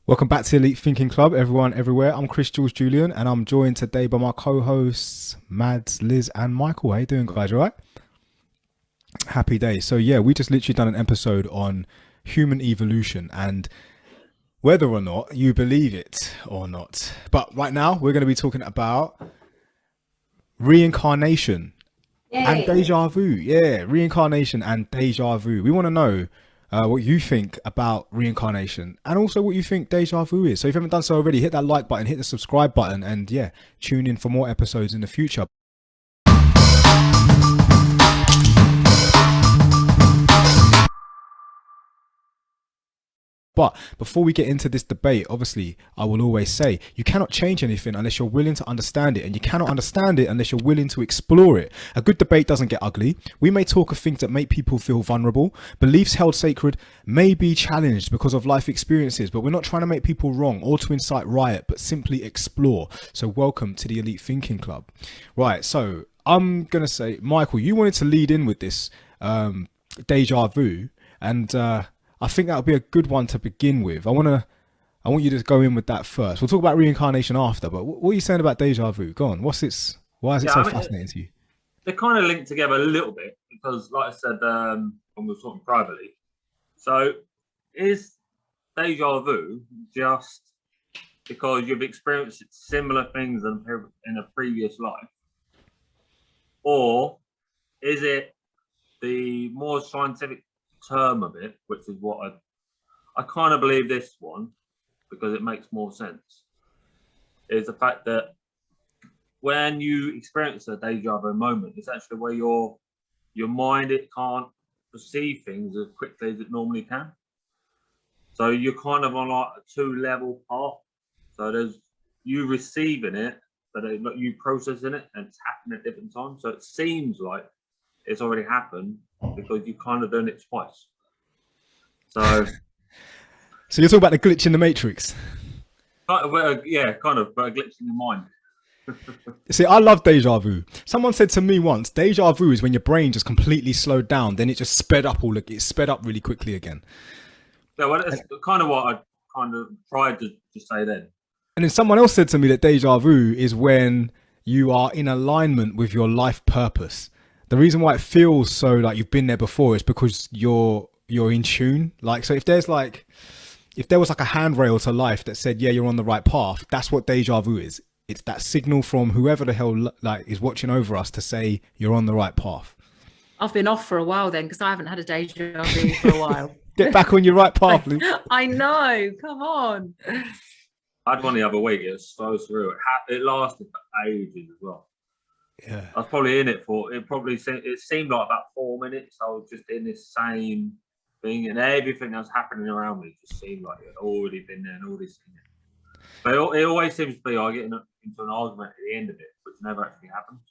Welcome back to Elite Thinking Club, everyone, everywhere. I'm Chris Jules Julian, and I'm joined today by my co-hosts, Mads, Liz, and Michael. How you doing, guys? All right? Happy day. So yeah, we just literally done an episode on human evolution and whether or not you believe it or not. But right now, we're going to be talking about reincarnation and Yay. deja vu. Yeah, reincarnation and deja vu. We want to know what you think about reincarnation and also what you think deja vu is. So if you haven't done so already, hit that like button, hit the subscribe button, and yeah, tune in for more episodes in the future. But before we get into this debate, obviously, I will always say you cannot change anything unless you're willing to understand it, and you cannot understand it unless you're willing to explore it. A good debate doesn't get ugly. We may talk of things that make people feel vulnerable. Beliefs held sacred may be challenged because of life experiences, but we're not trying to make people wrong or to incite riot, but simply explore. So welcome to the Elite Thinking Club. Right, so I'm going to say, Michael, you wanted to lead in with this deja vu, and I think that would be a good one to begin with. I want you to go in with that first. We'll talk about reincarnation after, but what are you saying about deja vu? Go on. Why is it so fascinating to you? They're kind of linked together a little bit because, like I said, when we were talking privately, so is deja vu just because you've experienced similar things in a previous life, or is it the more scientific term of it, which is what I kind of believe this one because it makes more sense, is the fact that when you experience a deja vu moment, it's actually where your mind, it can't perceive things as quickly as it normally can. So you're kind of on like a two-level path. So there's you receiving it, but you processing it, and it's happening at different times. So it seems like it's already happened because you've kind of done it twice. So you're talking about the glitch in the matrix. kind of, but a glitch in your mind. See, I love deja vu. Someone said to me once, deja vu is when your brain just completely slowed down, then it just sped up really quickly again. Yeah, well, that's kind of what I kind of tried to say then. And then someone else said to me that deja vu is when you are in alignment with your life purpose. The reason why it feels so like you've been there before is because you're in tune. Like, so if there was like a handrail to life that said, yeah, you're on the right path, that's what deja vu is. It's that signal from whoever the hell like is watching over us to say you're on the right path. I've been off for a while then because I haven't had a deja vu for a while. Get back on your right path, Luke. I know. Come on. I had one the other week. It was so surreal. It lasted for ages as well. Yeah, I was probably in it for it seemed like about 4 minutes. I was just in this same thing, and everything that was happening around me just seemed like it had already been there and already seen it. But it always seems to be I get into an argument at the end of it, which never actually happens.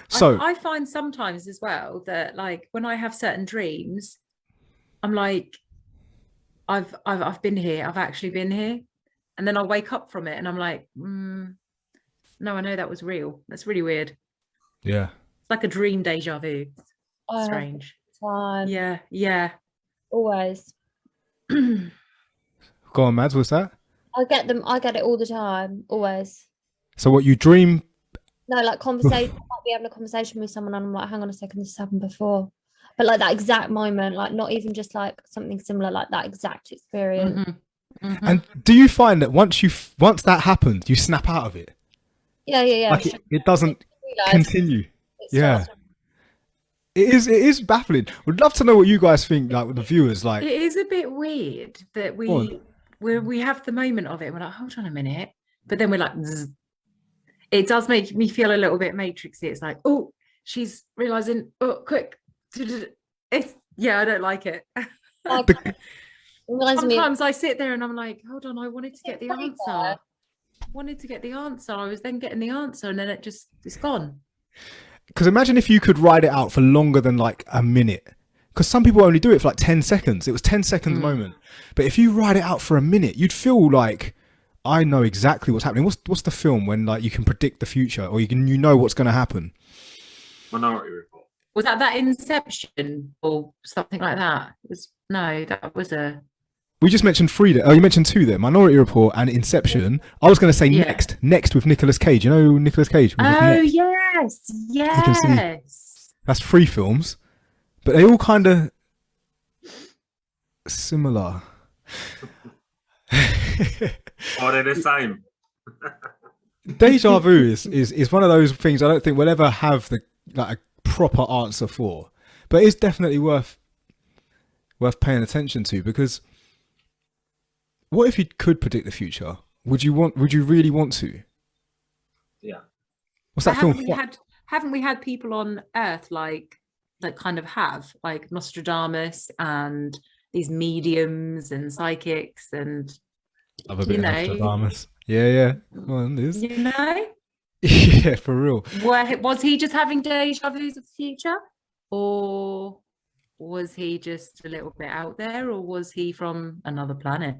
So I find sometimes as well that like when I have certain dreams, I'm like, I've been here. I've actually been here, and then I'll wake up from it, and I'm like, no, I know that was real. That's really weird. yeah, It's like a dream deja vu. Strange. Time. Yeah. Always. go on, Mads. What's that? I get it all the time. Always. So what you dream? No, like conversation. I might be having a conversation with someone and I'm like, hang on a second, this happened before. But like that exact moment, like not even just like something similar, like that exact experience. Mm-hmm. Mm-hmm. And do you find that once that happens, you snap out of it? Yeah. Like it doesn't continue. Yeah. It is baffling. Would love to know what you guys think, like with the viewers. Like, it is a bit weird that we have the moment of it. We're like, hold on a minute, but then we're like, zzz. It does make me feel a little bit matrixy. It's like, oh, she's realizing, oh, quick. I don't like it. Sometimes I sit there and I'm like, hold on, I wanted to get the answer. I was then getting the answer, and then it's gone. Because imagine if you could ride it out for longer than like a minute. Because some people only do it for like 10 seconds. It was 10 seconds moment. But if you ride it out for a minute, you'd feel like, I know exactly what's happening. What's the film when like you can predict the future, or you know what's going to happen? Minority Report. Was that Inception or something like that? That was a We just mentioned three there. Oh, you mentioned two there. Minority Report and Inception. I was going to say Yeah. Next with Nicolas Cage. You know Nicolas Cage? Was Oh Next. yes, can see- yes. That's three films, but they all kind of similar. Are they the same? Deja vu is one of those things I don't think we'll ever have a proper answer for, but it's definitely worth paying attention to, because what if you could predict the future? Would you really want to? Yeah. What's that film? Haven't we had people on Earth that kind of have, like Nostradamus and these mediums and psychics and Have a bit of Nostradamus. Yeah. Well, it is. you know? Yeah, for real. Was he just having deja vus of the future, or was he just a little bit out there, or was he from another planet?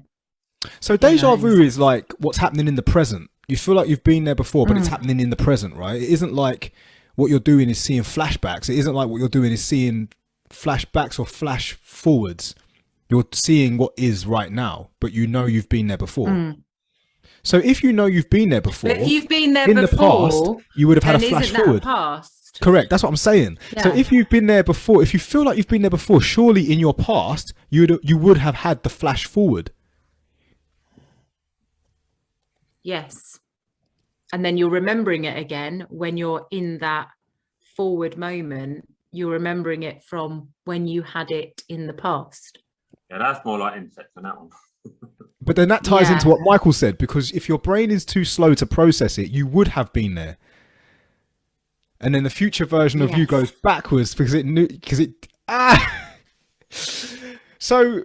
So deja vu is like what's happening in the present. You feel like you've been there before, but it's happening in the present, right? It isn't like what you're doing is seeing flashbacks. It isn't like what you're doing is seeing flashbacks or flash forwards. You're seeing what is right now, but you know you've been there before. So if you know you've been there before, But if you've been there in before, the past, you would have had a flash forward. Past? Correct. That's what I'm saying. Yeah. So if you've been there before, if you feel like you've been there before, surely in your past you would have had the flash forward. Yes. And then you're remembering it again when you're in that forward moment. You're remembering it from when you had it in the past. Yeah, that's more like Inception, that one. But then that ties into what Michael said, because if your brain is too slow to process it, you would have been there. And then the future version of you goes backwards because it knew, So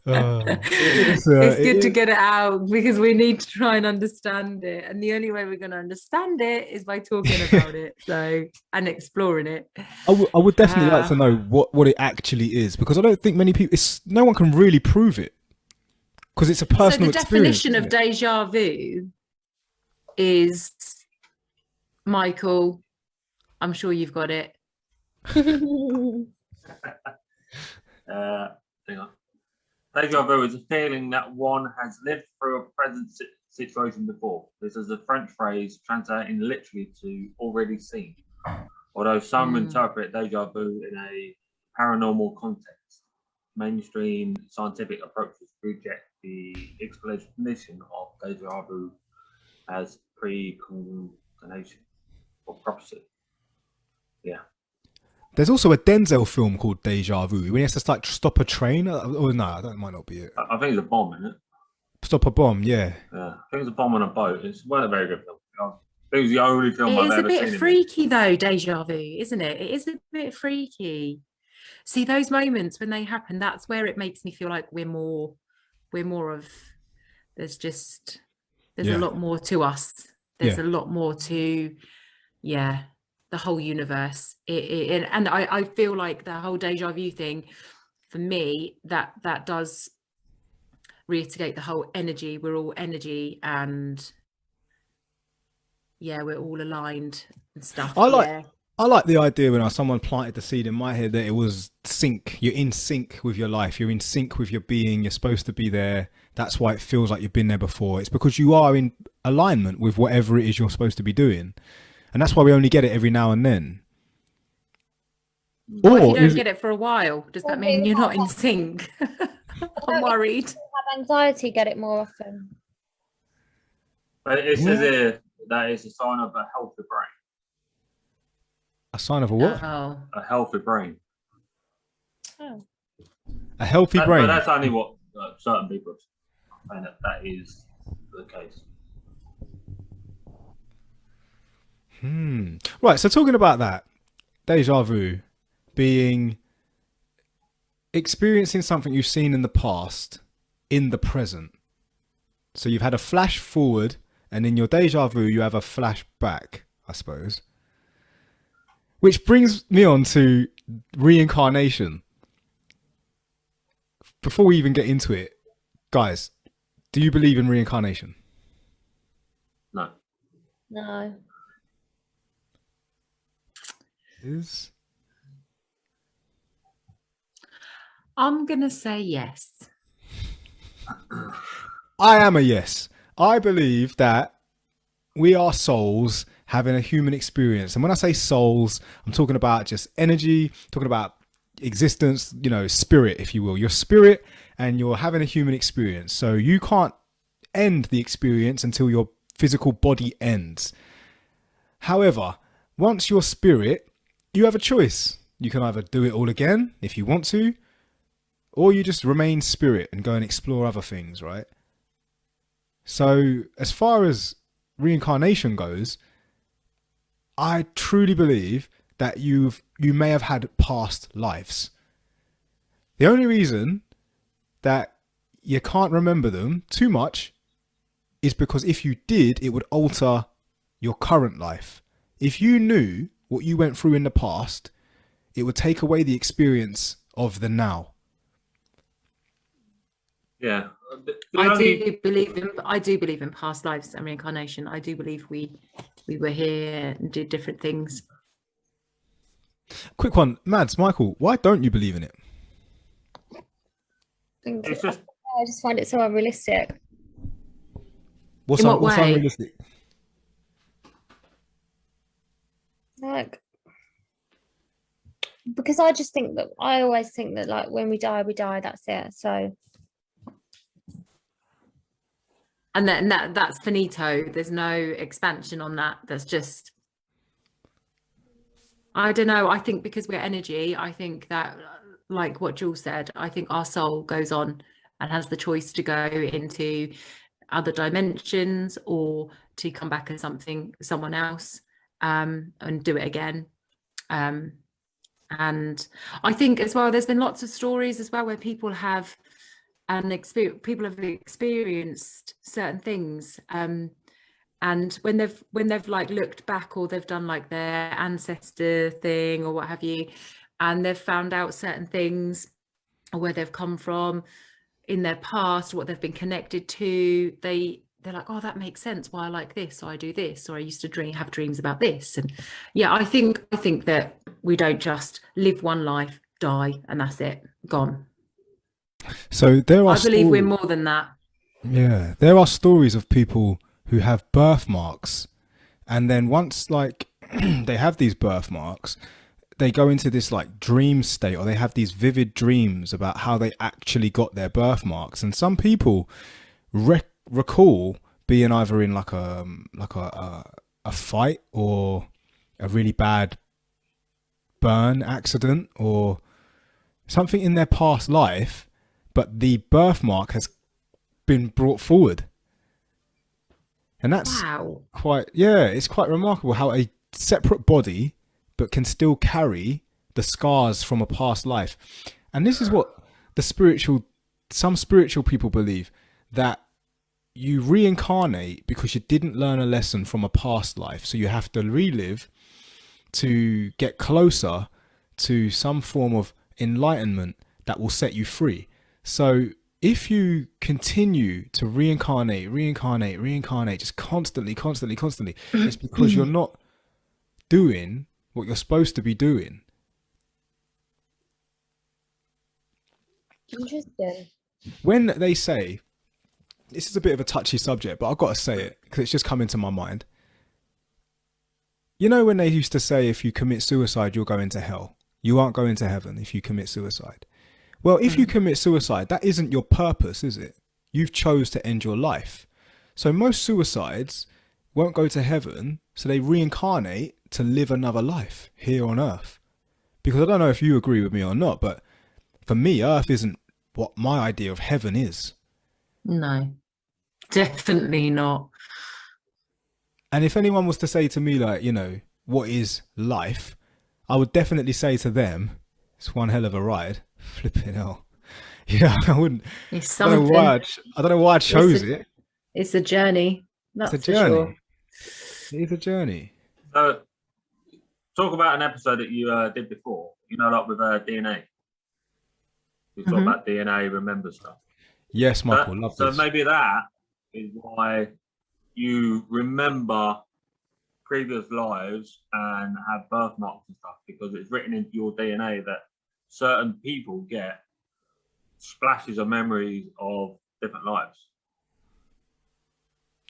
it's good to get it out, because we need to try and understand it, and the only way we're going to understand it is by talking about it, and exploring it. I would definitely like to know what it actually is, because I don't think many people, no one can really prove it, because it's a personal experience. So the definition of deja vu is, Michael, I'm sure you've got it. Hang on. Deja vu is a feeling that one has lived through a present situation before. This is a French phrase translating literally to already seen, although some interpret deja vu in a paranormal context. Mainstream scientific approaches reject the explanation of deja vu as precognition or prophecy. Yeah. There's also a Denzel film called Deja Vu when he has to stop a train. Oh no, that might not be it. I think it's a bomb, isn't it? Stop a bomb, yeah. Yeah, I think it's a bomb on a boat. It's a very good film. I think it's the only film I've ever seen. It is a bit freaky though, deja vu, isn't it? It is a bit freaky. See, those moments when they happen, that's where it makes me feel like we're more of, there's a lot more to us. There's a lot more to, the whole universe. And I feel like the whole deja vu thing, for me, that does reiterate the whole energy. We're all energy, and we're all aligned and stuff. I like the idea when someone planted the seed in my head that it was sync. You're in sync with your life. You're in sync with your being. You're supposed to be there. That's why it feels like you've been there before. It's because you are in alignment with whatever it is you're supposed to be doing. And that's why we only get it every now and then. Or if you don't get it for a while, does that mean you're not in sync? I'm worried. Have anxiety, get it more often. But it says here that is a sign of a healthy brain. A sign of a what? Oh. A healthy brain. Oh. A healthy brain. But that's only what certain people are saying, that is the case. Right, so talking about that, deja vu being experiencing something you've seen in the past in the present. So you've had a flash forward, and in your deja vu you have a flash back, I suppose. Which brings me on to reincarnation. Before we even get into it, guys, do you believe in reincarnation? No. No. I'm gonna say yes. I am a yes. I believe that we are souls having a human experience. And when I say souls, I'm talking about just energy, talking about existence, you know, spirit, if you will. Your spirit, and you're having a human experience. So you can't end the experience until your physical body ends. However, once your spirit, you have a choice. You can either do it all again if you want to, or you just remain spirit and go and explore other things, right? So as far as reincarnation goes, I truly believe that you may have had past lives. The only reason that you can't remember them too much is because if you did, it would alter your current life. If you knew what you went through in the past, it would take away the experience of the now. Yeah. I do believe in past lives and reincarnation. I do believe we were here and did different things. Quick one, Mads, Michael, why don't you believe in it? It's just, I just find it so unrealistic. What's In what what's way? unrealistic? Like, because I just think that I always think that like when we die, that's it. So And that's finito. There's no expansion on that. That's just, I don't know. I think because we're energy, I think that, like what Jules said, I think our soul goes on and has the choice to go into other dimensions or to come back as someone else, and do it again. And I think as well, there's been lots of stories as well where people have experienced certain things, and when they've like looked back, or they've done like their ancestor thing or what have you, and they've found out certain things, or where they've come from in their past, what they've been connected to, they're like, oh, that makes sense why I like this, or I do this, or I used to have dreams about this. And yeah, I think that we don't just live one life, die, and that's it, gone. So there are I believe we're more than that. Yeah, there are stories of people who have birthmarks, and then once like they have these birthmarks, they go into this like dream state, or they have these vivid dreams about how they actually got their birthmarks. And some people recall being either in like a fight, or a really bad burn accident, or something in their past life, but the birthmark has been brought forward. And that's it's quite remarkable how a separate body but can still carry the scars from a past life. And this is what some spiritual people believe, that you reincarnate because you didn't learn a lesson from a past life, so you have to relive to get closer to some form of enlightenment that will set you free. So if you continue to reincarnate, just constantly, it's because you're not doing what you're supposed to be doing. interesting. When they say, this is a bit of a touchy subject, but I've got to say it because it's just come into my mind. You know, when they used to say, if you commit suicide, you're going to hell. You aren't going to heaven if you commit suicide. Well, if you commit suicide, that isn't your purpose, is it? You've chose to end your life. So most suicides won't go to heaven, so they reincarnate to live another life here on earth. Because I don't know if you agree with me or not, but for me, earth isn't what my idea of heaven is. No, definitely not. And if anyone was to say to me, like, you know, what is life? I would definitely say to them, it's one hell of a ride. Flipping hell. Yeah, I wouldn't. It's something. I don't know why I chose it. It's a journey. That's It's a journey. for sure. It is a journey. so talk about an episode that you did before, you know, like with DNA. You talk about DNA, remember stuff. Yes, Michael, love so this. maybe that is why you remember previous lives and have birthmarks and stuff, because it's written into your DNA that certain people get splashes of memories of different lives.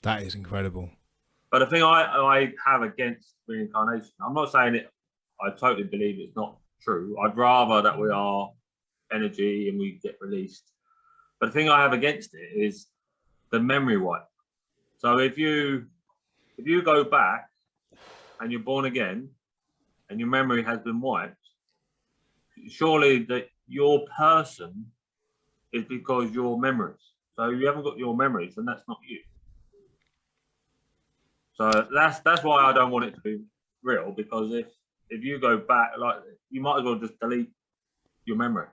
That is incredible. But the thing I have against reincarnation, I'm not saying it, I totally believe it's not true. I'd rather that we are energy and we get released. But the thing I have against it is the memory wipe. So if you go back and you're born again and your memory has been wiped, surely that your person is because your memories. So if you haven't got your memories, then that's not you. So that's why I don't want it to be real, because if you go back, like, you might as well just delete your memory.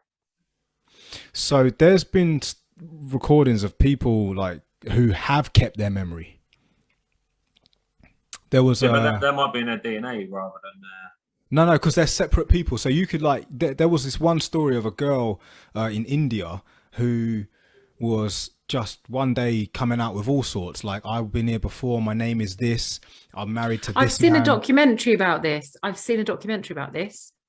So there's been recordings of people like who have kept their memory. There was but that might be in their DNA rather than no, because they're separate people. So you could like there was this one story of a girl in India who was just one day coming out with all sorts, like, I've been here before, my name is this, I'm married to this I've seen man. a documentary about this.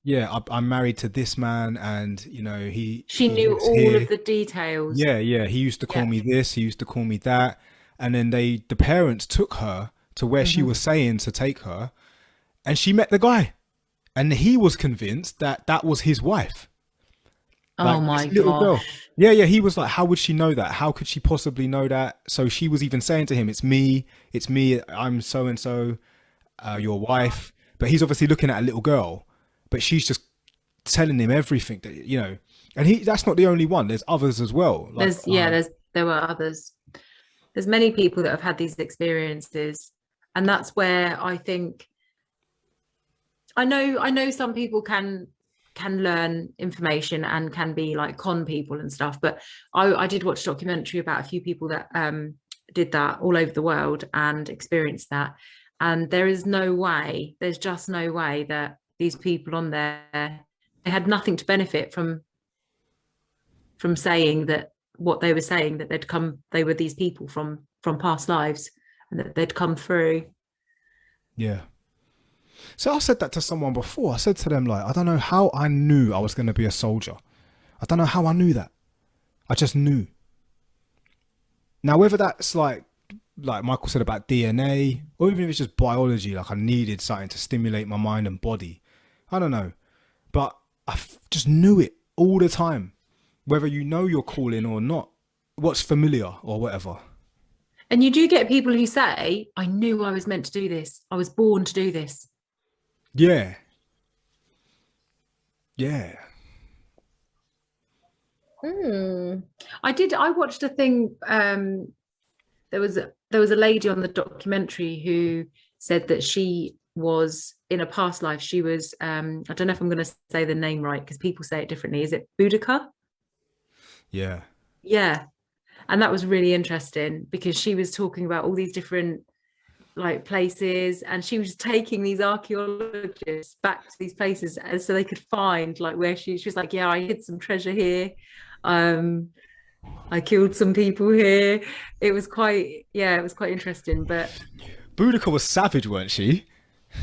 Yeah, I'm married to this man, and you know she knew all here. Of the details. Yeah, he used to call me this, he used to call me that, and then the parents took her to where she was saying to take her, and she met the guy, and he was convinced that that was his wife. Like, oh my gosh. Yeah, he was like, how would she know that? How could she possibly know that? So she was even saying to him, it's me, I'm so and so, your wife. But he's obviously looking at a little girl, but she's just telling him everything that, you know. And that's not the only one. There's others as well. Like, there were others. There's many people that have had these experiences, and that's where I think I know some people can learn information and can be like con people and stuff, but I did watch a documentary about a few people that did that all over the world and experienced that, and there's just no way that these people on there, they had nothing to benefit from saying that what they were saying, that they were these people from past lives and that they'd come through. Yeah. So I said that to someone before. I said to them, like, I don't know how I knew I was going to be a soldier. I don't know how I knew that. I just knew. Now, whether that's like Michael said about DNA, or even if it's just biology, like I needed something to stimulate my mind and body. I don't know. But I just knew it all the time. Whether you know your calling or not, what's familiar or whatever. And you do get people who say, I knew I was meant to do this. I was born to do this. Yeah. I watched a thing. There was a lady on the documentary who said that she was in a past life. She was, I don't know if I'm going to say the name right because people say it differently. Is it Boudica? Yeah. And that was really interesting because she was talking about all these different like places, and she was taking these archaeologists back to these places so they could find like where she was like, yeah, I hid some treasure here, I killed some people here. It was quite interesting. But Boudica was savage, weren't she?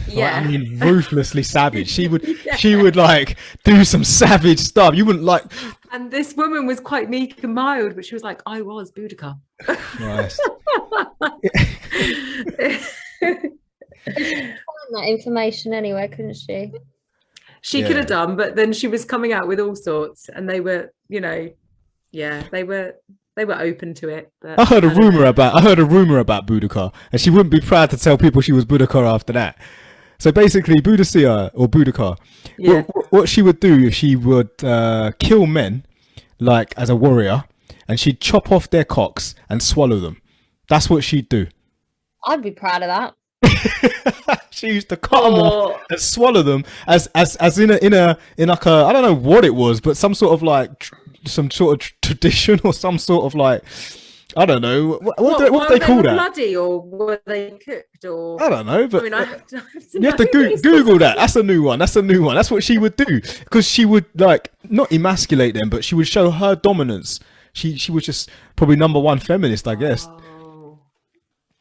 Yeah. Like, I mean, ruthlessly savage. She would like do some savage stuff. You wouldn't like. And this woman was quite meek and mild, but she was like, I was Boudica. Nice. Find that information anyway, couldn't she? She could have done, but then she was coming out with all sorts, and they were, you know, they were open to it. But I heard a rumor about Boudica, and she wouldn't be proud to tell people she was Boudica after that. So basically, Boudica, what she would do is she would kill men, like as a warrior, and she'd chop off their cocks and swallow them. That's what she'd do. I'd be proud of that. She used to cut them off and swallow them as in like a, I don't know what it was, but some sort of like some sort of tradition or some sort of like, I don't know what they call that. Bloody, or were they cooked, or I don't know, but I mean, you have to Google that. That's a new one. That's what she would do, because she would like not emasculate them, but she would show her dominance. She was just probably #1 feminist, I guess.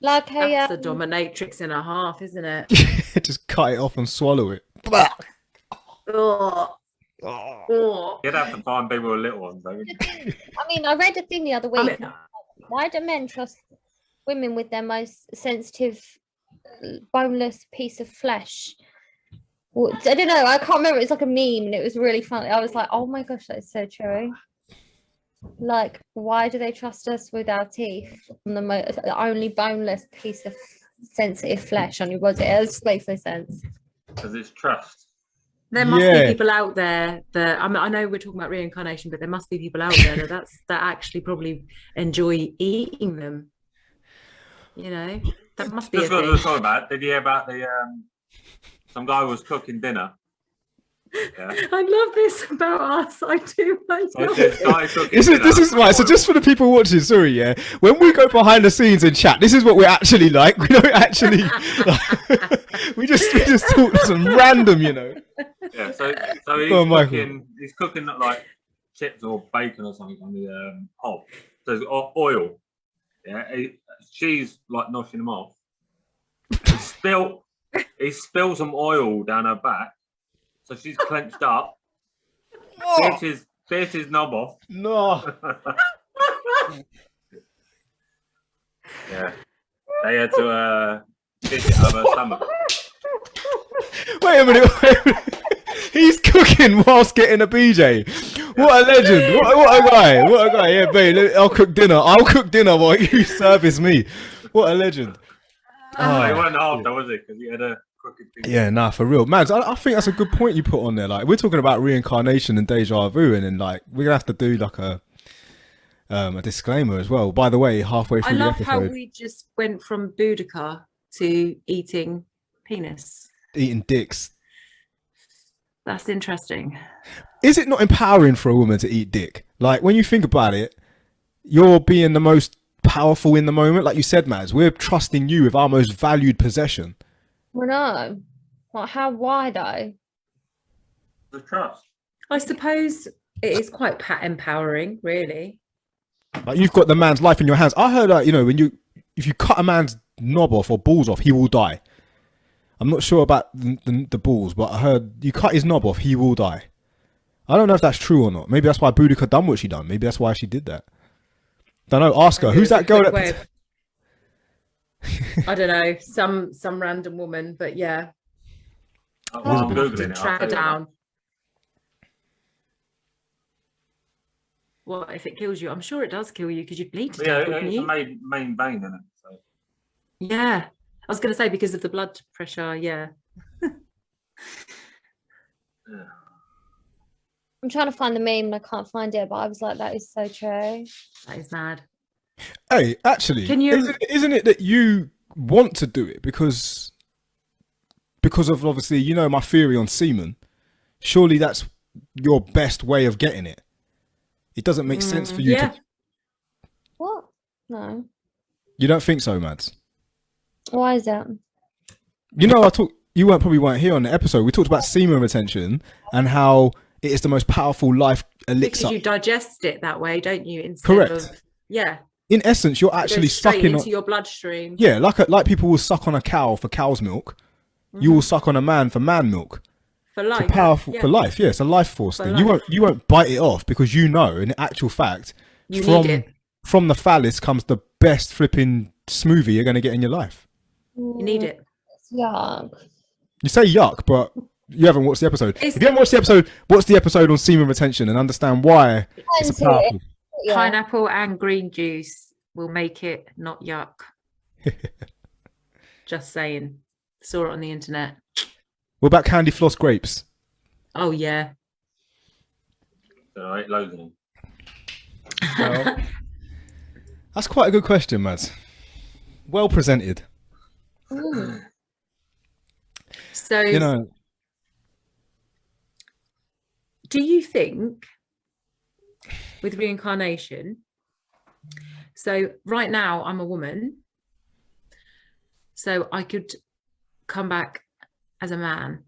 Like that's a dominatrix and a half, isn't it? Just cut it off and swallow it. Oh. You'd have to find people with little ones, though. I mean, I read a thing the other I week. mean, Why do men trust women with their most sensitive, boneless piece of flesh? Well, I don't know. I can't remember. It's like a meme, and it was really funny. I was like, "Oh my gosh, that's so true." Like, why do they trust us with our teeth on the only boneless piece of sensitive flesh on your body? It just makes no sense. Because it's trust. there must be people out there that I know we're talking about reincarnation, but there must be people out there that actually probably enjoy eating them. You know, that must be Just a what thing. we were talking about. Did you hear about the some guy was cooking dinner? Yeah. I love this about us. I do. I So love this it. guy cooking This dinner. is right. So just for the people watching, sorry, yeah. When we go behind the scenes and chat, this is what we're actually like. We don't actually. we just talk some random, you know. Yeah. So he's Go on, Michael. cooking. He's cooking like chips or bacon or something on the hob. So there's oil. Yeah. She's like noshing him off. He spilled some oil down her back. So she's clenched up. Bitch his knob off. No. Yeah. They had to dish it over her stomach. Wait a minute. He's cooking whilst getting a BJ. What a legend. What a guy. What a guy. Yeah, babe, I'll cook dinner while you service me. What a legend. He wasn't after, was it? Because he had a crooked thing. Yeah, nah, for real. Mads, I think that's a good point you put on there. Like, we're talking about reincarnation and deja vu, and then, like, we're going to have to do, like, a disclaimer as well. By the way, halfway I through the love episode, how we just went from Boudica to eating penis. eating dicks. That's interesting. Is it not empowering for a woman to eat dick? Like, when you think about it, you're being the most powerful in the moment. Like you said, Mads, we're trusting you with our most valued possession. Well, no. Like, why though? The trust. I suppose it is quite empowering, really. Like, you've got the man's life in your hands. I heard that, you know, if you cut a man's knob off or balls off, he will die. I'm not sure about the balls, but I heard you cut his knob off, he will die. I don't know if that's true or not. Maybe that's why Boudica done what she done. Maybe that's why she did that. Don't know. Ask her. Who's that girl that? I don't know. Some random woman, but yeah. I'm Googling it. Track her down. Well, if it kills you, I'm sure it does kill you because you bleed to death. Yeah, it's a main vein, isn't it? So. Yeah. I was going to say because of the blood pressure, yeah. I'm trying to find the meme and I can't find it, but I was like, that is so true. That is mad. Hey, actually, isn't it that you want to do it because of, obviously, you know, my theory on semen? Surely that's your best way of getting it. It doesn't make sense for you to. What? No. You don't think so, Mads? Why is that? You know, you probably weren't here on the episode. We talked about semen retention and how it is the most powerful life elixir. Because you digest it that way, don't you? Instead Correct. Of, yeah. In essence, you're actually sucking into your bloodstream. Yeah, like people will suck on a cow for cow's milk. You will suck on a man for man milk. For life. It's powerful for life. Yeah, it's a life force thing. You won't bite it off because you know, in actual fact, from the phallus comes the best flipping smoothie you're going to get in your life. You need it. It's yuck. You say yuck, but you haven't watched the episode. If you haven't watched the episode, watch the episode on semen retention and understand why it's powerful. Yeah. Pineapple and green juice will make it not yuck. Just saying. Saw it on the internet. What about candy floss grapes? Oh yeah. So I ate loads of them. Well, that's quite a good question, Mads. Well presented. So, you know, do you think with reincarnation, so right now I'm a woman, so I could come back as a man?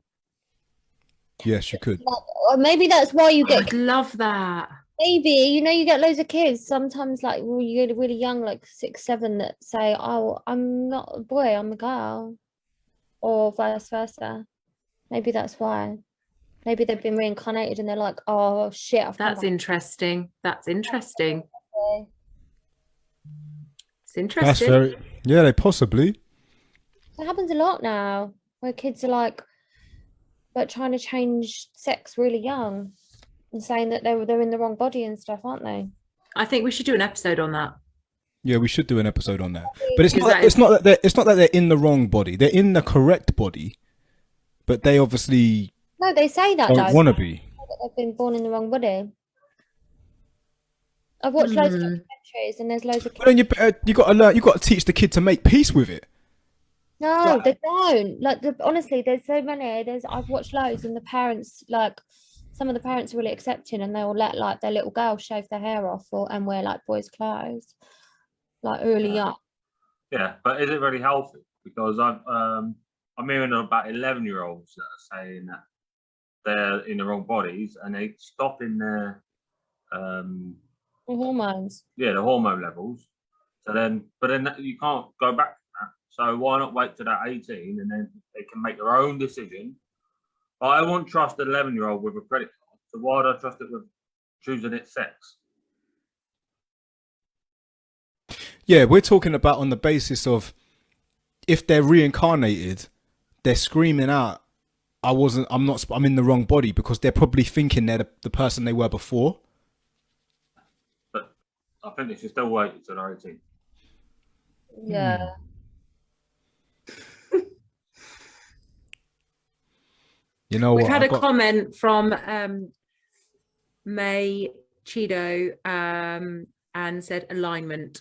Yes, you could. Or maybe that's why you get. I'd love that. Maybe, you know, you get loads of kids sometimes, like when you get really young, like 6, 7, that say, oh, I'm not a boy, I'm a girl, or vice versa. Maybe that's why. Maybe they've been reincarnated and they're like, oh shit, I've come That's back. interesting. That's interesting. It's That's interesting. very, yeah, they possibly. It happens a lot now, where kids are like trying to change sex really young and saying that they're in the wrong body and stuff, aren't they? I think we should do an episode on that. Yeah, we should do an episode on that. But it's Because not. that It's is- not that they're. It's not that they're in the wrong body. They're in the correct body, but they obviously No, they say that don't though. want to be. That they've been born in the wrong body. I've watched loads of Hmm. documentaries and there's loads of But then you got to learn. You got to teach the kid to make peace with it. No, Right. they don't. Like, honestly, there's so many. I've watched loads, and the parents, like, some of the parents are really accepting, and they will let like their little girl shave their hair off and wear like boys' clothes, like early Yeah. young. Yeah, but is it really healthy? Because I'm hearing about 11-year-olds that are saying that they're in the wrong bodies and they stop in their The hormones. the hormone levels. So then, but then you can't go back to that. So why not wait till they're 18 and then they can make their own decision? But I won't trust an 11-year-old with a credit card. So why would I trust it with choosing its sex? Yeah, we're talking about on the basis of if they're reincarnated, they're screaming out, I'm in the wrong body, because they're probably thinking they're the person they were before. But I think they should still wait until they're 18. Yeah. You know We've what? had I a got- comment from May Chido and said alignment.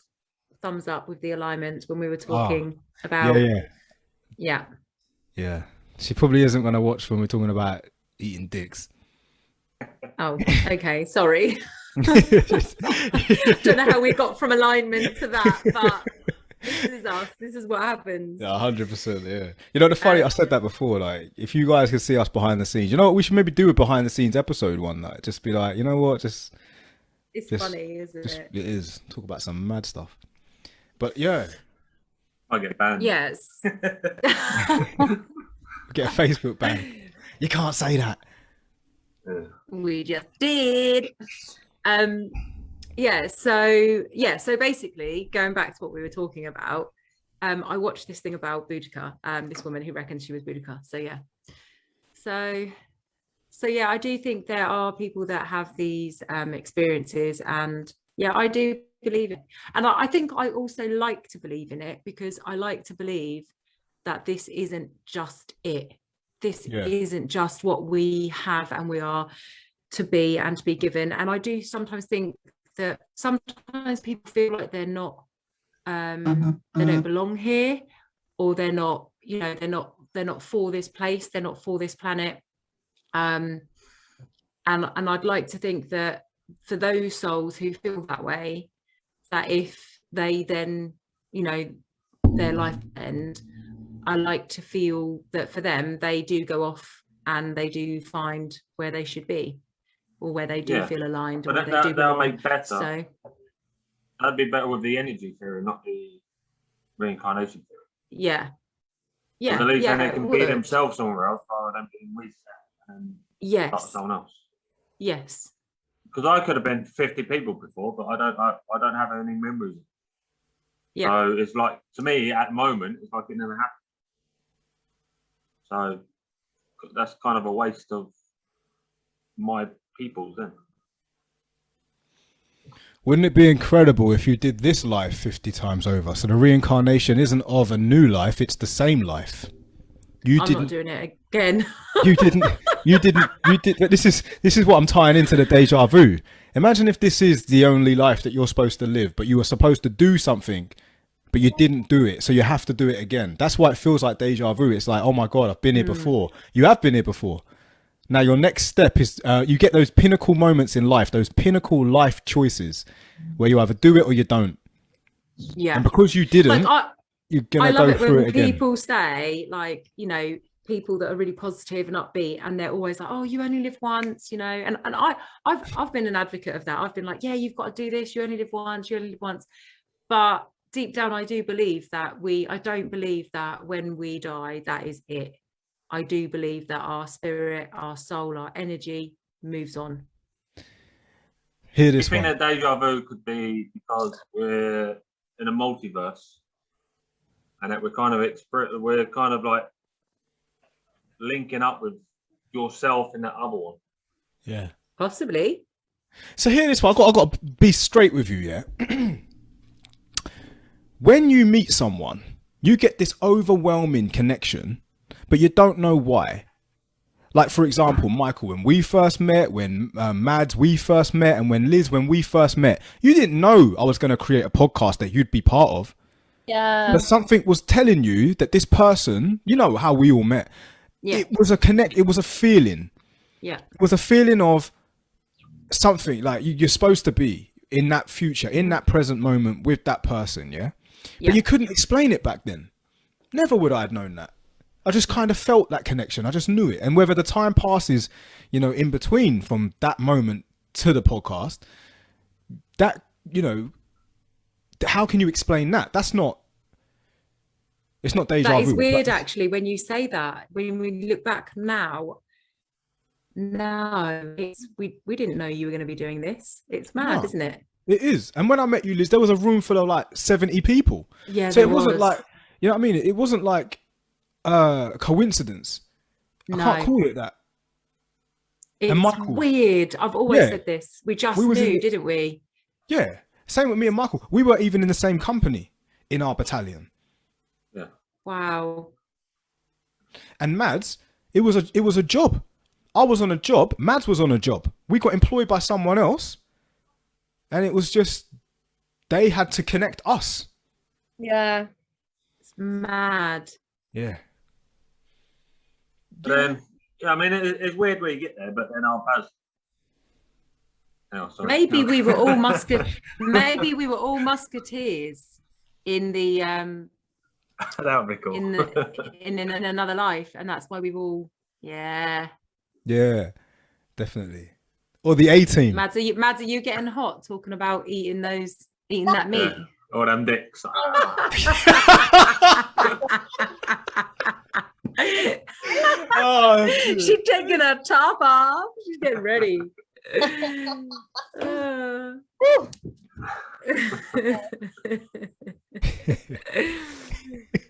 Thumbs up with the alignment when we were talking about. Yeah. She probably isn't going to watch when we're talking about eating dicks. Oh, okay. Sorry. Don't know how we got from alignment to that, but this is us. This is what happens. Yeah, 100%. Yeah. You know, the funny, I said that before. Like, if you guys could see us behind the scenes, you know what? We should maybe do a behind the scenes episode one night. Just be like, you know what? It's funny, isn't it? It is. Talk about some mad stuff. But yeah, I get banned. Yes. get a Facebook ban. You can't say that. Yeah. We just did. So basically, going back to what we were talking about, I watched this thing about Boudica, this woman who reckons she was Boudica. So yeah, I do think there are people that have these experiences, and yeah, I do believe it. And I think I also like to believe in it, because I like to believe that this isn't just it. This isn't just what we have and we are to be and to be given. And I do sometimes think that sometimes people feel like they're not, they don't belong here, or they're not, you know, they're not for this place, they're not for this planet. And I'd like to think that for those souls who feel that way, that if they then, you know, their life end, I like to feel that for them, they do go off and they do find where they should be, or where they do feel aligned, or but where they do they'll belong. make better. So That'd be better with the energy theory, not the reincarnation theory. yeah. At least then they it can be would. themselves somewhere else rather than being reset and start with Yes. someone else. Yes. Because I could have been 50 people before, but I don't have any memories. Yeah. So it's like, to me at the moment, it's like it never happened. So that's kind of a waste of my people's then. Wouldn't it be incredible if you did this life 50 times over? So the reincarnation isn't of a new life, it's the same life. I'm not doing it again. You did. This is what I'm tying into the deja vu. Imagine if this is the only life that you're supposed to live, but you were supposed to do something, but you didn't do it, so you have to do it again. That's why it feels like deja vu. It's like, oh my God, I've been here before. You have been here before. Now your next step is you get those pinnacle moments in life, those pinnacle life choices, where you either do it or you don't. Yeah. And because you didn't, you're gonna go through it again. People say, like, you know, people that are really positive and upbeat, and they're always like, oh, you only live once, you know. And I've been an advocate of that. I've been like, yeah, you've got to do this, you only live once. But deep down, I do believe that I don't believe that when we die, that is it. I do believe that our spirit, our soul, our energy moves on. Hear I this think one. that deja vu could be because we're in a multiverse, and that we're kind of like linking up with yourself in that other one. Yeah. Possibly. So hear this one. I got to be straight with you, yeah. When you meet someone, you get this overwhelming connection, but you don't know why. Like, for example, Michael, when we first met, when Mads, we first met, and when Liz, when we first met, you didn't know I was going to create a podcast that you'd be part of. Yeah. But something was telling you that this person, you know how we all met, Yeah. it was a feeling. Yeah. It was a feeling of something like you're supposed to be in that future, in that present moment with that person, yeah? But you couldn't explain it back then. Never would I have known that. I just kind of felt that connection. I just knew it. And whether the time passes, you know, in between from that moment to the podcast, that, you know, how can you explain that? It's not deja vu. That is weird, actually, when you say that. When we look back now, we didn't know you were going to be doing this. It's mad, isn't it? It is. And when I met you, Liz, there was a room full of like 70 people. Yeah, so it wasn't like, you know what I mean? It wasn't like a coincidence. No. I can't call it that. It's Michael, weird. I've always said this. We just knew, didn't we? Yeah. Same with me and Michael. We were even in the same company in our battalion. Yeah. Wow. And Mads, it was a job. I was on a job. Mads was on a job. We got employed by someone else. And it was just, they had to connect us. Yeah. It's mad. Yeah. But then, yeah, I mean, it's weird where you get there, but then our paths. Maybe we were all Maybe we were all musketeers in the that would be cool. in another life, and that's why we've all Yeah, definitely. Or the 18. Mads, are you getting hot talking about eating that meat? Yeah. Or them dicks. Oh, she's taking her top off. She's getting ready.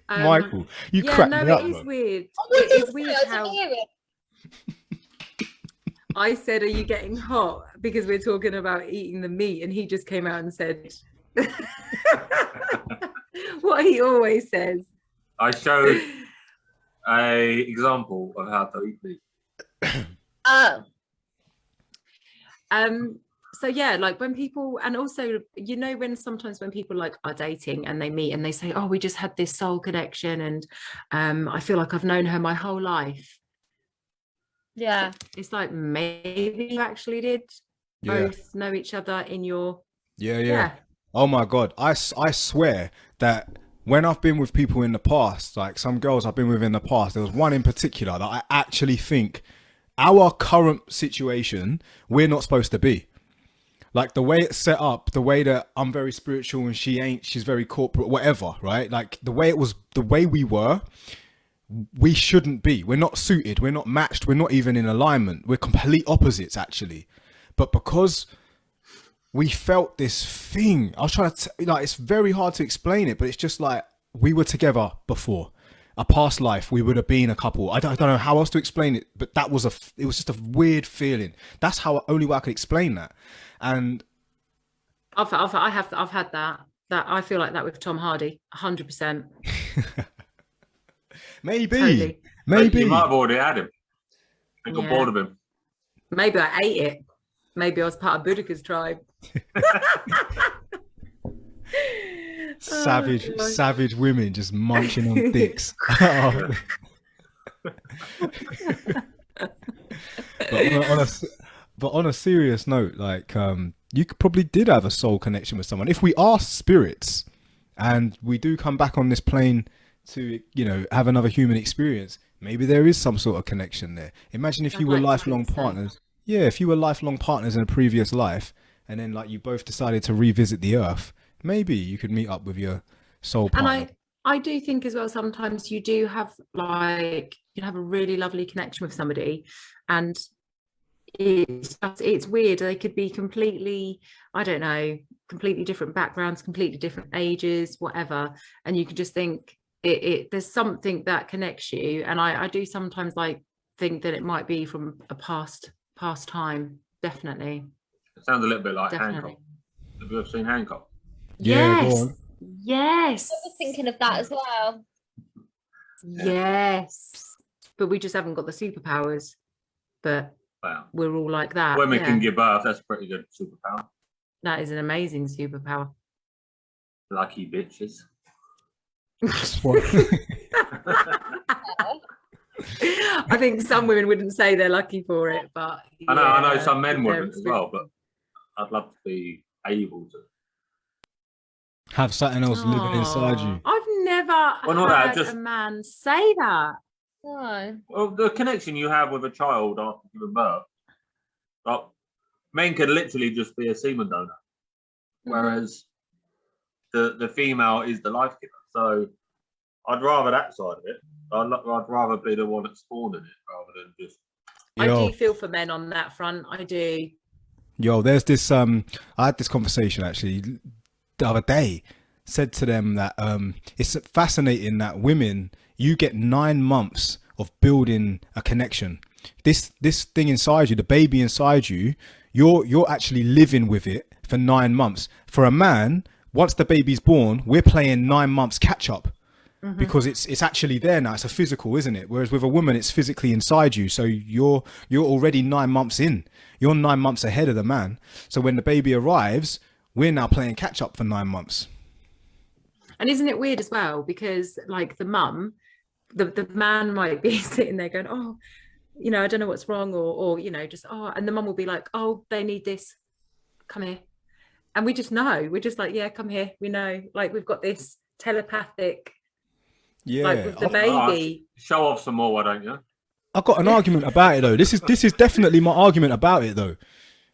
Michael, you cracked me up. It is weird. Oh, It is weird I how didn't hear it. I said, "Are you getting hot?" Because we're talking about eating the meat, and he just came out and said what he always says. I showed a example of how to eat meat. Oh. So yeah, like when people, and also, you know, when sometimes when people like are dating and they meet and they say, "Oh, we just had this soul connection, and I feel like I've known her my whole life." Yeah. It's like maybe you actually did both know each other in your Yeah. Oh my God. I swear that when I've been with people in the past, like some girls I've been with in the past, there was one in particular that I actually think our current situation, we're not supposed to be. Like the way it's set up, the way that I'm very spiritual and she ain't, she's very corporate, whatever, right? Like the way we were, we shouldn't be. We're not suited. We're not matched. We're not even in alignment. We're complete opposites, actually. But because we felt this thing, I was trying to, like, it's very hard to explain it, but it's just like we were together before. A past life, we would have been a couple. I don't know how else to explain it, but it was just a weird feeling. That's how only way I could explain that. And I've had that I feel like that with Tom Hardy 100%. maybe Totally. You might have already had him. I got bored of him. Maybe I ate it. Maybe I was part of Boudica's tribe. Savage women just munching on dicks. But on a serious note, like you probably did have a soul connection with someone. If we are spirits and we do come back on this plane to, you know, have another human experience, maybe there is some sort of connection there. Imagine if you were lifelong partners. Yeah, if you were lifelong partners in a previous life and then like you both decided to revisit the earth, maybe you could meet up with your soul partner. I do think as well, sometimes you do have like, you have a really lovely connection with somebody, and it's weird. They could be completely, I don't know, completely different backgrounds, completely different ages, whatever. And you can just think there's something that connects you. And I do sometimes like think that it might be from a past time. Definitely. It sounds a little bit like Definitely. Hancock. Have you ever seen Hancock? Yeah, go Yes. on. Yes. I was thinking of that as well. Yes. But we just haven't got the superpowers. But Wow. we're all like that. Women yeah. can give birth. That's a pretty good superpower. That is an amazing superpower. Lucky bitches. I think some women wouldn't say they're lucky for it, but I know yeah, some men wouldn't as it's well, but I'd love to be able to. Have something else living inside you. I've never Well, not that, heard just- a man say that. No. Well, the connection you have with a child after giving birth, like, men can literally just be a semen donor, whereas the female is the life giver. So I'd rather that side of it. I'd rather be the one that's spawning it rather than just. I Yo. do feel for men on that front. I do. Yo, there's this I had this conversation actually the other day. Said to them that it's fascinating that women, you get 9 months of building a connection. This thing inside you, the baby inside you, you're actually living with it for 9 months. For a man, once the baby's born, we're playing 9 months catch up. Because it's actually there now. It's a physical, isn't it? Whereas with a woman, it's physically inside you. So you're already 9 months in. You're 9 months ahead of the man. So when the baby arrives, we're now playing catch up for 9 months. And isn't it weird as well? Because like the mum, the man might be sitting there going, oh, you know, I don't know what's wrong, or you know, just and the mum will be like, oh, they need this. Come here. And we just know. We're just like, yeah, come here. We know. Like we've got this telepathic. Yeah, Like with the baby. Show off some more, why don't you? I've got an argument about it though. This is definitely my argument about it though.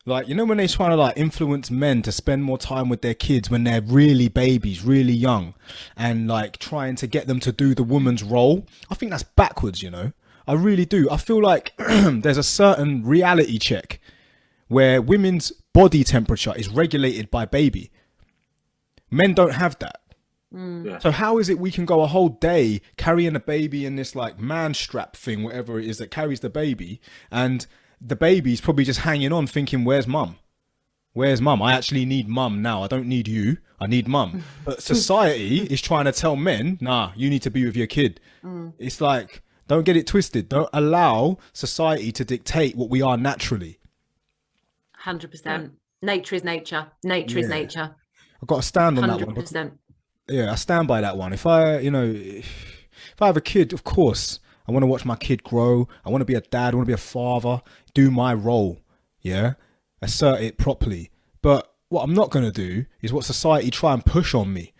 Like, you know, when they're trying to like influence men to spend more time with their kids when they're really babies, really young, and like trying to get them to do the woman's role, I think that's backwards, you know. I really do. I feel like there's a certain reality check where women's body temperature is regulated by baby. Men don't have that. Yeah. So how is it we can go a whole day carrying a baby in this like man strap thing, whatever it is that carries the baby, and the baby's probably just hanging on thinking, where's mum? Where's mum? I actually need mum now. I don't need you. I need mum. But society is trying to tell men, nah, you need to be with your kid. It's like, don't get it twisted. Don't allow society to dictate what we are naturally. 100%. Nature is nature. Nature is nature. I've got to stand on that one. 100%. Yeah, I stand by that one. If I have a kid, of course, I want to watch my kid grow. I want to be a dad. I want to be a father. Do my role. Yeah, assert it properly. But what I'm not going to do is what society try and push on me.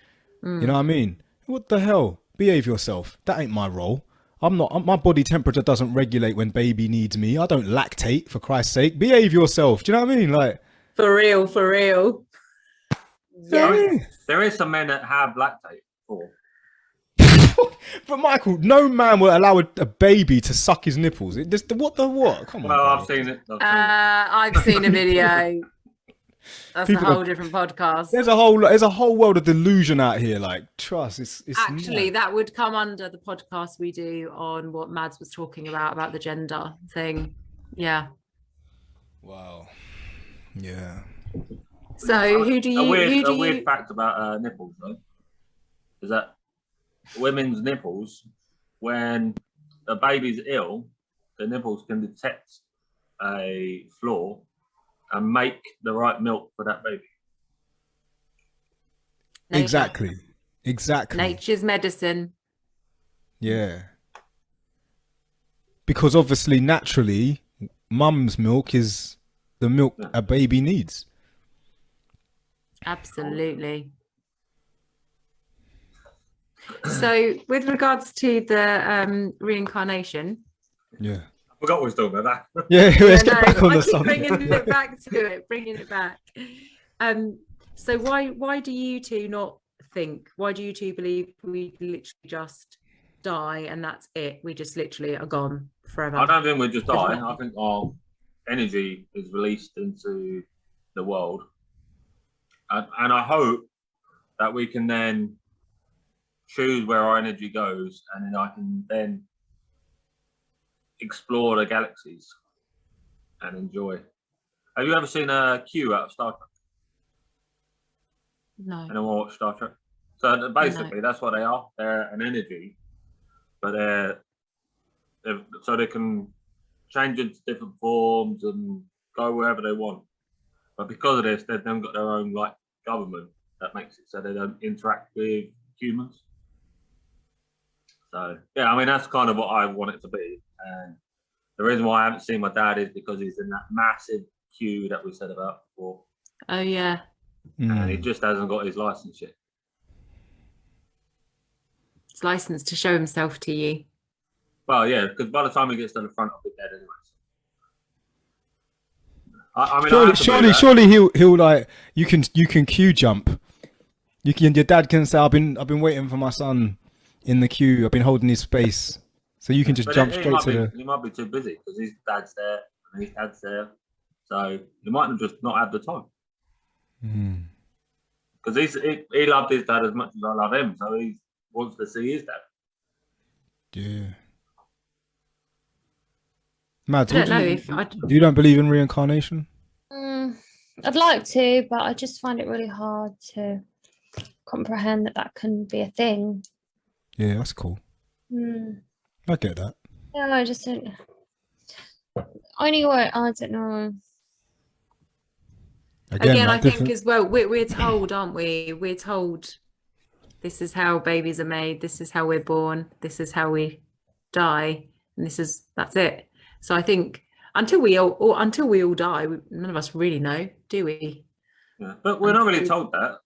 You know what I mean? What the hell? Behave yourself. That ain't my role. I'm not. My body temperature doesn't regulate when baby needs me. I don't lactate, for Christ's sake. Behave yourself. Do you know what I mean? Like, For real, for real. yeah. There is some men that have lactate for. But Michael, no man will allow a baby to suck his nipples. It just what? Come on. Well, bro. I've seen it. I've seen a video. That's People a whole are- different podcast. There's a whole world of delusion out here. Like, trust. It's Actually, mad. that would come under the podcast we do on what Mads was talking about the gender thing. Yeah. Wow. Yeah. So who do you? A weird fact about nipples though is that women's nipples, when the baby's ill, the nipples can detect a flaw and make the right milk for that baby. Nature. Exactly. Nature's medicine. Yeah. Because obviously, naturally, mum's milk is the milk a baby needs. Absolutely. So, with regards to the reincarnation, I Yeah. forgot what we was talking about that. Yeah. Let's get back on I the keep subject. bringing it back to it, bringing it back. So why do you two not think? Why do you two believe we literally just die and that's it? We just literally are gone forever. I don't think we just There's die. nothing. I think our energy is released into the world, and I hope that we can then choose where our energy goes, and then I can then explore the galaxies and enjoy. Have you ever seen a Q out of Star Trek? No. Anyone watch Star Trek? So basically, that's what they are. They're an energy, but so they can change into different forms and go wherever they want. But because of this, they've then got their own like government that makes it so they don't interact with humans. So yeah, I mean that's kind of what I want it to be. And the reason why I haven't seen my dad is because he's in that massive queue that we said about before. Oh yeah. And he just hasn't got his license yet. It's licensed to show himself to you. Well, yeah, because by the time he gets to the front, I'll be dead anyways. I mean, surely he'll like you can queue jump. Your dad can say I've been waiting for my son in the queue. I've been holding his space, so you can just jump straight to the. He might be too busy because his dad's there and his dad's there, so he might just not have the time. Because he loved his dad as much as I love him, so he wants to see his dad. Yeah. Mads, I don't know if you don't believe in reincarnation? I'd like to, but I just find it really hard to comprehend that can be a thing. Yeah, that's cool. I get that. Yeah, I just don't. Anyway, I don't know. Again, I think as well, we're told, aren't we? We're told this is how babies are made, this is how we're born, this is how we die, and that's it. So I think until we all die, none of us really know, do we? Yeah, but we're not really told that.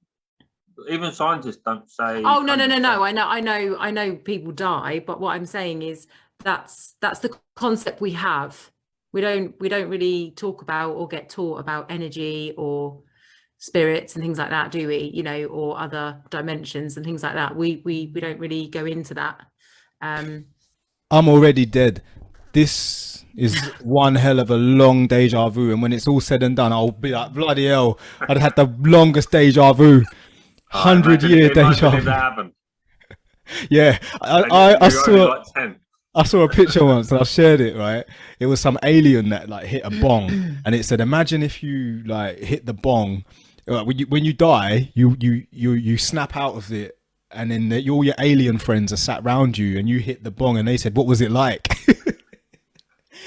Even scientists don't say. Oh no! I know people die, but what I'm saying is that's the concept we have. We don't really talk about or get taught about energy or spirits and things like that, do we? You know, or other dimensions and things like that. We don't really go into that. I'm already dead. This is one hell of a long deja vu, and when it's all said and done, I'll be like, bloody hell! I'd had the longest deja vu. 100-year deja vu. Yeah, I saw. Like 10. I saw a picture once and I shared it, right? It was some alien that like hit a bong and it said, imagine if you like hit the bong, when you die, you snap out of it and then all your alien friends are sat round you and you hit the bong and they said, what was it like?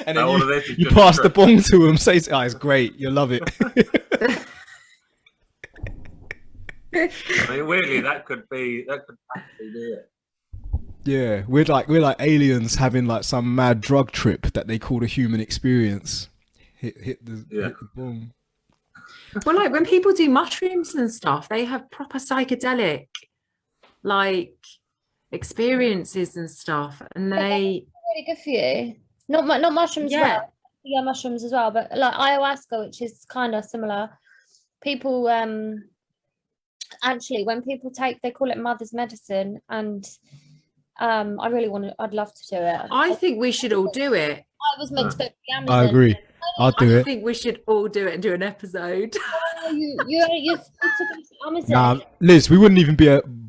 And then you pass the bong to them, say, oh, it's great, you'll love it. I mean, weirdly, that could actually be it. Yeah, we're like aliens having like some mad drug trip that they call the human experience. Hit the boom. Well, like when people do mushrooms and stuff, they have proper psychedelic like experiences and stuff, and they really good for you. Not mushrooms, well. Yeah, mushrooms as well, but like ayahuasca, which is kind of similar. People actually, when people take, they call it mother's medicine, and I'd love to do it. I think we should all do it. I was meant to go to the Amazon. I agree. I'll do it. I think we should all do it and do an episode. You're supposed to go to Amazon. Nah, Liz, we wouldn't even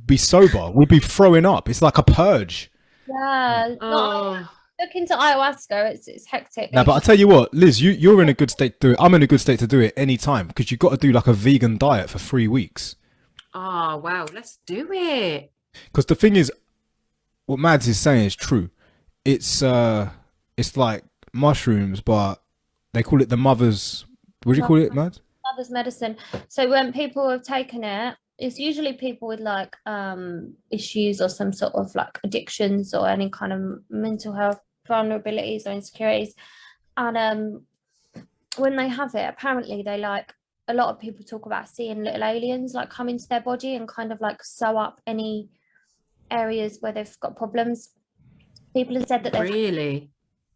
be sober. We'd be throwing up. It's like a purge. Yeah. Look into ayahuasca. It's hectic. Nah, but I'll tell you what, Liz, you're in a good state to do it. I'm in a good state to do it anytime because you've got to do like a vegan diet for 3 weeks. Oh, wow. Let's do it. Because the thing is, what Mads is saying is true. It's like mushrooms, but they call it the mother's. What do you call it, Mads? Mother's medicine. So when people have taken it, it's usually people with like issues or some sort of like addictions or any kind of mental health vulnerabilities or insecurities. And when they have it, apparently they like, a lot of people talk about seeing little aliens like come into their body and kind of like sew up any areas where they've got problems. People have said that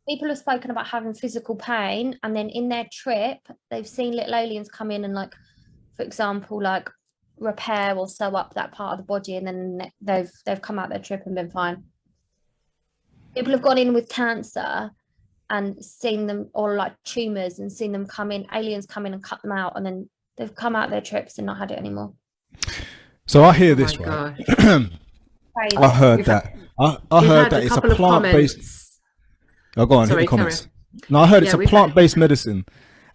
people have spoken about having physical pain, and then in their trip they've seen little aliens come in and like, for example, like repair or sew up that part of the body, and then they've come out their trip and been fine. People have gone in with cancer and seen them, or like tumors, and seen them come in, aliens come in and cut them out, and then they've come out their trips and not had it anymore. So I hear this, my right? Crazy. I heard that. I heard that it's a plant-based. Oh, go on, hit Sorry, the comments. carry No, I heard it's Yeah, a we've plant-based medicine,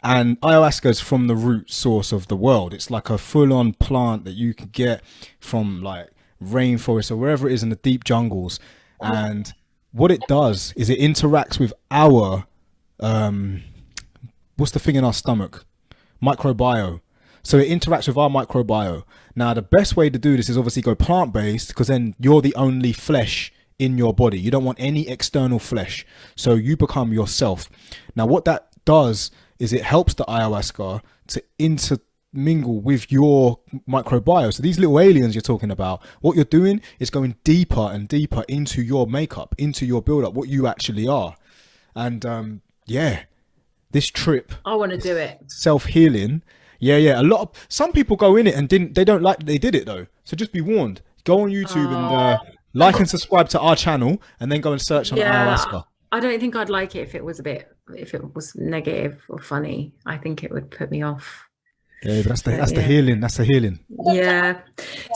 and ayahuasca is from the root source of the world. It's like a full-on plant that you can get from like rainforest or wherever it is in the deep jungles, and what it does is it interacts with our what's the thing in our stomach? Microbiome. So it interacts with our microbiome. Now, the best way to do this is obviously go plant-based, because then you're the only flesh in your body. You don't want any external flesh. So you become yourself. Now, what that does is it helps the ayahuasca to intermingle with your microbiome. So these little aliens you're talking about, what you're doing is going deeper and deeper into your makeup, into your build-up, what you actually are. And yeah, this trip, I want to do it. self-healing. Yeah. Some people go in it and they don't like that they did it though. So just be warned. Go on YouTube and like and subscribe to our channel, and then go and search on ayahuasca. I don't think I'd like it if it was negative or funny. I think it would put me off. Yeah, but that's the healing. That's the healing. Yeah.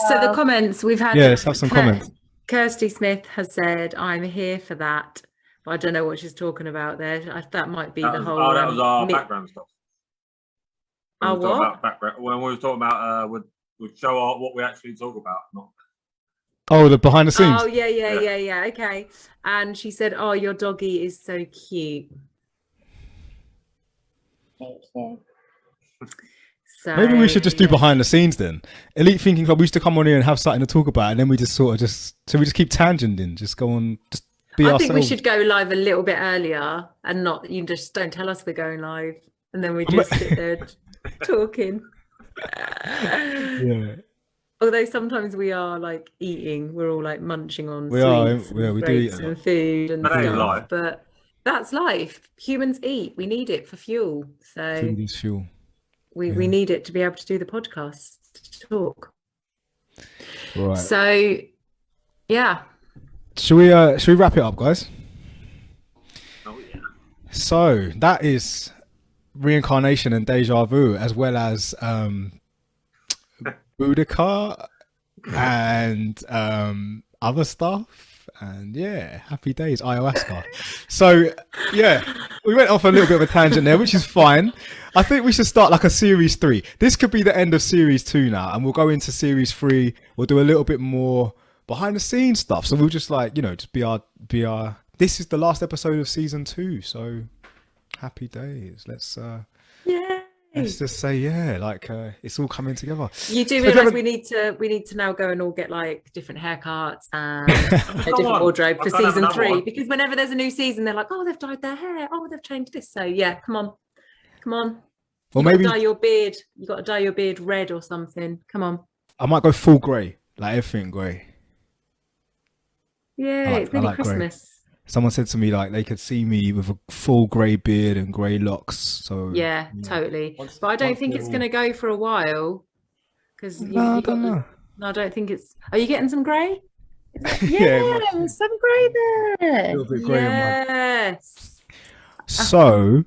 So the comments we've had. Yeah, let's have some comments. Kirsty Smith has said, "I'm here for that." But I don't know what she's talking about there. That might be the whole. That was our background stuff. Oh, what? When we were talking about would show what we actually talk about, not. Oh, the behind the scenes. Oh yeah. Okay. And she said, "Oh, your doggy is so cute." Thank you. So Maybe we should just do behind the scenes then. Elite Thinking Club, we used to come on here and have something to talk about, and then we just sort of we just keep tangenting, just go on, just be I ourselves. think we should go live a little bit earlier, and not, you just don't tell us we're going live, and then we just sit there talking. Yeah. Although sometimes we are like eating, we're all like munching on We are, sweets yeah, and we do grapes eat a lot. and food and That ain't stuff. life. But that's life. Humans eat. We need it for fuel. So Food is fuel. we need it to be able to do the podcast, to talk. Right. So yeah. Should we wrap it up, guys? Oh yeah. So that is Reincarnation and Dejavu, as well as Boudica and other stuff, and yeah, happy days, ayahuasca. So yeah, we went off a little bit of a tangent there, which is fine. I think we should start like a series 3. This could be the end of series 2 now, and we'll go into series 3. We'll do a little bit more behind the scenes stuff. So we'll just like, just be our. This is the last episode of season 2. So happy days. Let's just say it's all coming together. You do realise we need to now go and all get like different haircuts and a different wardrobe for season 3, because whenever there's a new season, they're like, oh, they've dyed their hair, oh, they've changed this. So yeah, come on. Or maybe dye your beard. You got to dye your beard red or something. Come on. I might go full grey, like everything grey. Yeah, it's nearly Christmas. Someone said to me like they could see me with a full grey beard and grey locks. So yeah, totally. But I don't think it's going to go for a while, because I don't know. No, I don't think it's. Are you getting some grey? Yeah, some grey there. a little bit grey on mine. Yes. So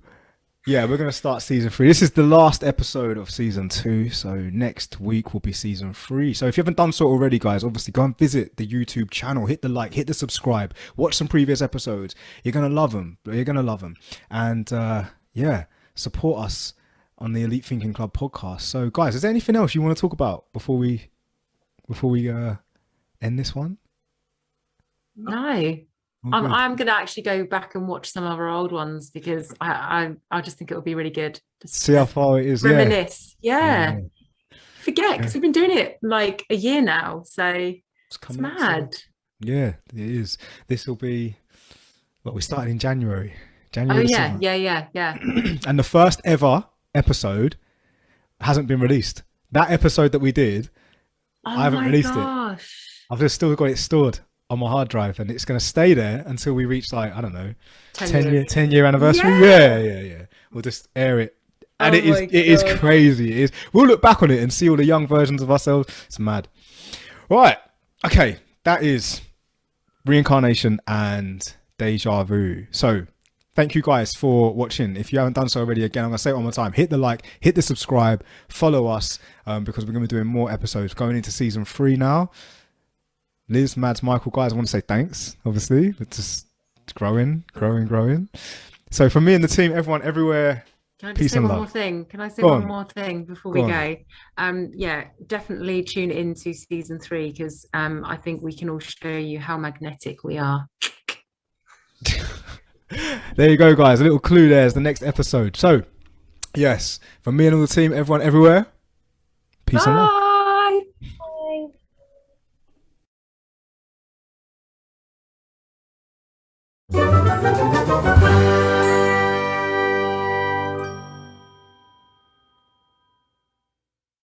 yeah, we're going to start season 3. This is the last episode of season 2. So next week will be season 3. So if you haven't done so already, guys, obviously go and visit the YouTube channel. Hit the like, hit the subscribe, watch some previous episodes. You're going to love them. And yeah, support us on the Elite Thinking Club podcast. So guys, is there anything else you want to talk about before we end this one? No. I'm going to actually go back and watch some of our old ones, because I just think it would be really good to see how far it is. Reminisce. Yeah. Forget, because we've been doing it like a year now. So it's mad. Yeah, it is. This will be we started in January. Oh yeah, yeah. And the first ever episode hasn't been released. That episode that we did, I haven't released it. I've just still got it stored on my hard drive, and it's going to stay there until we reach like, I don't know, 10 year anniversary. Yeah. We'll just air it And it is crazy. It is. We'll look back on it and see all the young versions of ourselves. It's mad. Right. Okay. That is Reincarnation and Deja Vu. So thank you guys for watching. If you haven't done so already, again, I'm going to say it one more time. Hit the like, hit the subscribe, follow us, because we're going to be doing more episodes going into season 3 now. Liz, Mads, Michael, guys, I want to say thanks, obviously. It's just growing. So from me and the team, everyone everywhere, Can I peace just say and one love. more thing? Can I say Go one on. more thing before Go we on. go? Yeah, definitely tune into season 3 because I think we can all show you how magnetic we are. There you go, guys. A little clue there is the next episode. So, yes, from me and all the team, everyone everywhere, peace and love. Bye.